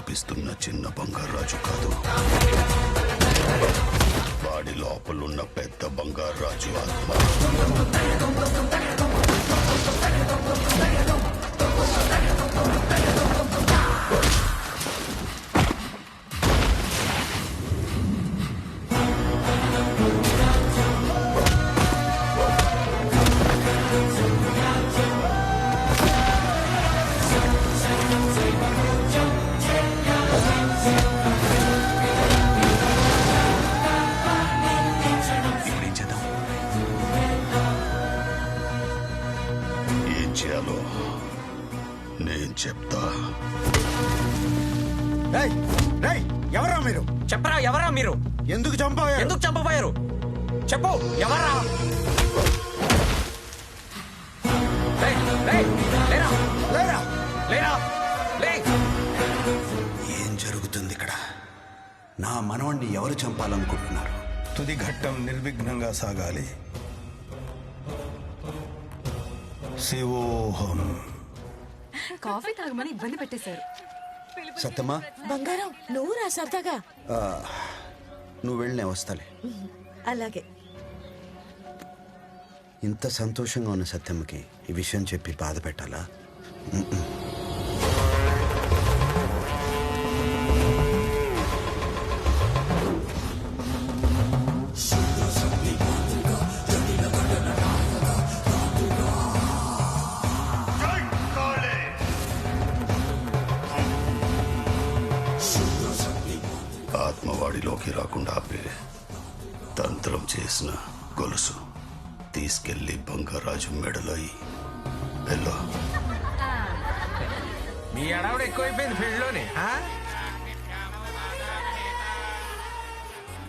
కనిపిస్తున్న చిన్న బంగారాజు కాదు, వాడి లోపలున్న పెద్ద బంగారాజు ఆత్మ. నేను చెప్తా. ఎవరా మీరు? చెప్పరా, ఎవరా మీరు? ఎందుకు చంపబోయారు? చెప్పు, ఎవరా? ఏం జరుగుతుంది ఇక్కడ? నా మనవణ్ణి ఎవరు చంపాలనుకుంటున్నారు? తుది ఘట్టం నిర్విఘ్నంగా సాగాలి. శివోహం. కాఫీ తాగమని ఇబ్బంది పెట్టేశారు. సత్తమ్మా, బంగారం నువ్వు రా సరదాగా. నువ్వు వెళ్ళినే వస్తాలే. అలాగే. ఇంత సంతోషంగా ఉన్న సత్యమ్మకి ఈ విషయం చెప్పి బాధ పెట్టాలా? ఆత్మవాడిలోకి రాకుండా ఆపే తంత్రం చేసిన గొలుసు తీసుకెళ్లి బంగారాజు మెడలో వెళ్ళు. మీ అడవుడు ఎక్కువైపోయింది ఫీల్డ్లోని.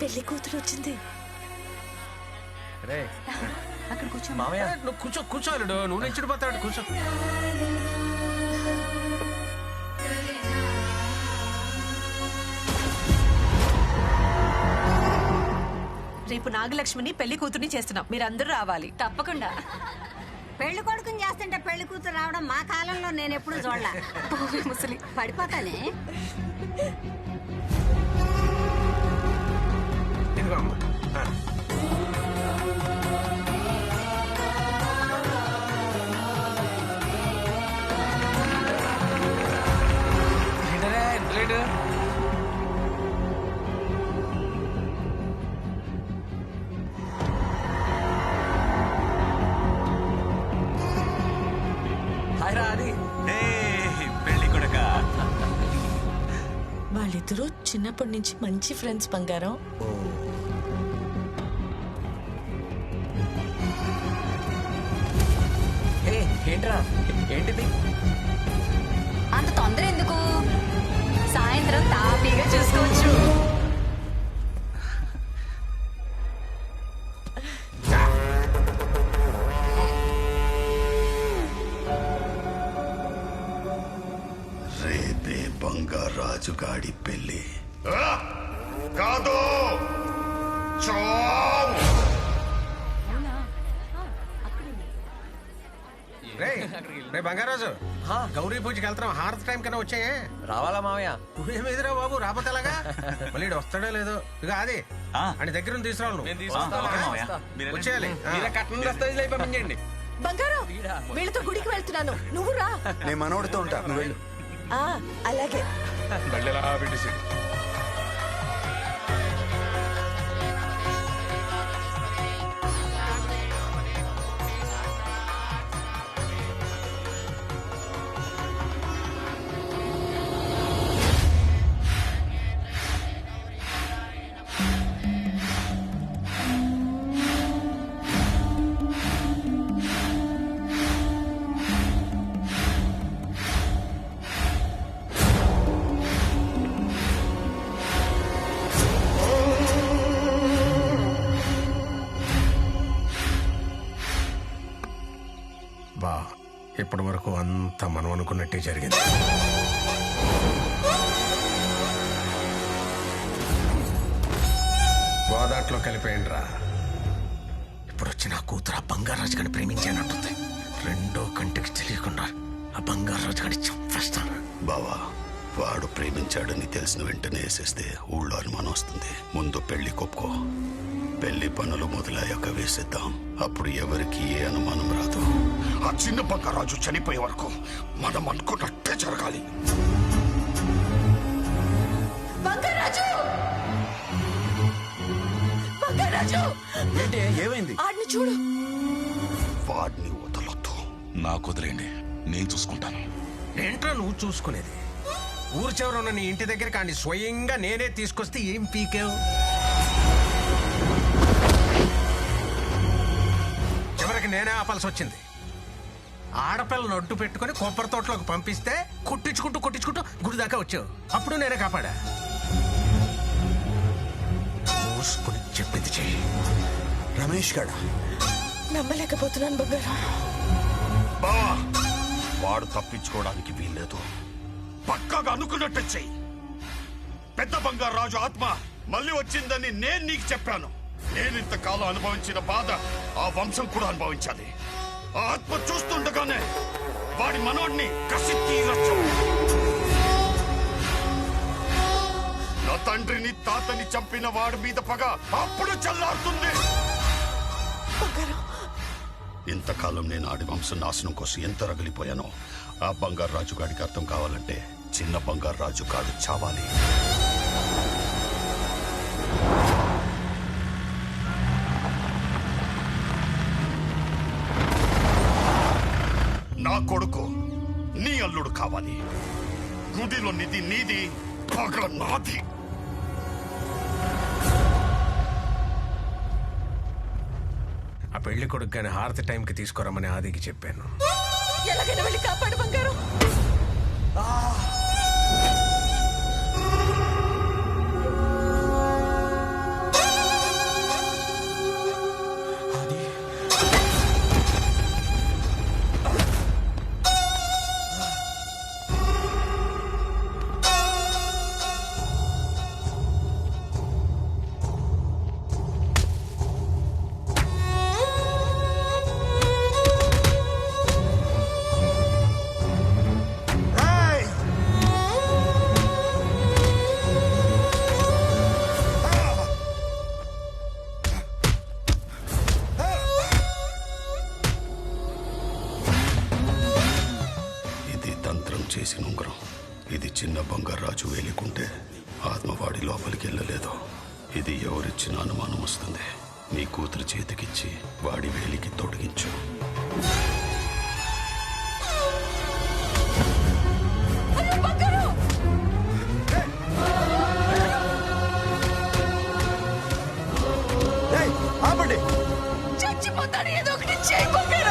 పెళ్లి కూతురు వచ్చింది. అక్కడ కూర్చో మామయ్య. నువ్వు కూర్చోలేడు, నువ్వు నిచ్చిడిపోతాడు. కూర్చో. రేపు నాగలక్ష్మిని పెళ్లి కూతుర్ని చేస్తున్నాం, మీరందరూ రావాలి. తప్పకుండా. పెళ్లి కొడుకుని చేస్తుంటే పెళ్లి కూతురు రావడం మా కాలంలో నేను ఎప్పుడు చూడలా. ముసలి పడిపోతానే. ఇదిగో అమ్మ. వాళ్ళిద్దరూ చిన్నప్పటి నుంచి మంచి ఫ్రెండ్స్ బంగారం. ఏంట్రా, ఏంటిది? అంత తొందర ఎందుకు? సాయంత్రం తాపీగా చూసుకోవచ్చు. రేపే బంగారాజు గాడి పెళ్లి కాదు. రే బంగారాజు, గౌరీ పూజకి వెళ్తాం. హారతి టైం కన్నా వచ్చాయే. రావాలా మామయ్య? నువ్వేమిదిరా బాబు, రాకపోతే ఎలాగా? మళ్ళీ వస్తాడో లేదో. ఇక అది అని దగ్గర తీసుకురావాలి. వచ్చేయాలి. పంపించండి. బంగారం వీళ్ళతో గుడికి వెళ్తున్నాను, నువ్వు రా. నేను మనవడితో ఉంటా, నువ్వు వెళ్ళు. అలాగే. ఇప్పటి వరకు అంతా మనం అనుకున్నట్టే జరిగింది. గోదాట్లో కలిపేయండి రా. ఇప్పుడు వచ్చి నా కూతురు ఆ బంగారాజు గని ప్రేమించానంటుంది. రెండో కంటికి తెలియకుండా ఆ బంగారాజు గని చంపేస్తాను. బావా, వాడు ప్రేమించాడని తెలిసిన వెంటనే వేసేస్తే ఊళ్ళో అనుమానం వస్తుంది. ముందు పెళ్లి కొప్పుకో. పెళ్లి పనులు మొదలయ్యాక వేసేద్దాం. అప్పుడు ఎవరికి ఏ అనుమానం రాదు. ఆ చిన్న బంగారాజు చనిపోయే వరకు మనం అనుకున్నట్టే జరగాలి. బంగారాజు! బంగారాజు! ఏంటి ఏమైంది? ఆడిని చూడు. వాడిని వదలొద్దు. నాకు వదిలేండి, నేను చూసుకుంటాను. ఏంట్రా నువ్వు చూసుకునేది? ఊరు చివర ఉన్న నీ ఇంటి దగ్గర కానీ స్వయంగా నేనే తీసుకొస్తే ఏం పీకేవు? చివరికి నేనే ఆపాల్సి వచ్చింది. ఆడపిల్లను అడ్డు పెట్టుకుని కొబ్బరి తోటలోకి పంపిస్తే కొట్టించుకుంటూ గుడి దాకా వచ్చావు. అప్పుడు నేనే కాపాడా. మూసుకుని చెప్పింది చెయ్యి. రమేష్ గడా నమ్మలేకపోతున్నాను బంగారం. బావా, వాడు తప్పించుకోవడానికి వీల్లేదు. పక్కాగా అనుకున్నట్టే చెయ్యి. పెద్ద బంగారాజు ఆత్మ మళ్ళీ వచ్చిందని నేను నీకు చెప్పాను. నేను ఇంతకాలం అనుభవించిన బాధ ఆ వంశం కూడా అనుభవించాలి. ఆ ఆత్మ చూస్తుండగానే వాడి మనోడిని కసి తీరొచ్చు. నా తండ్రిని తాతని చంపిన వాడి మీద పగ అప్పుడు చల్లారుతుంది. ఇంతకాలం నేను ఆడి వంశం నాశనం కోసం ఎంత రగిలిపోయానో ఆ బంగారు రాజు గాడికి అర్థం కావాలంటే చిన్న బంగారు రాజు గాడు చావాలి. నా కొడుకు నీ అల్లుడు కావాలి. గుడిలో నిధి నీది, పగ నాది. ఆ పెళ్లి కొడుకు గాని హారతి టైంకి తీసుకురమ్మని ఆదికి చెప్పాను. ఎలాగైనా వెళ్ళి కాపాడు బంగారం. చేసిన ఉంగరం. ఇది చిన్న బంగారు రాజు వేలికుంటే ఆత్మవాడి లోపలికి వెళ్ళలేదు. ఇది ఎవరిచ్చిన అనుమానం వస్తుంది. నీ కూతురు చేతికిచ్చి వాడి వేలికి తొడిగించు. ఆపండి. చచ్చిపోతాను, ఏదో ఒకటి చేయి బంగారం.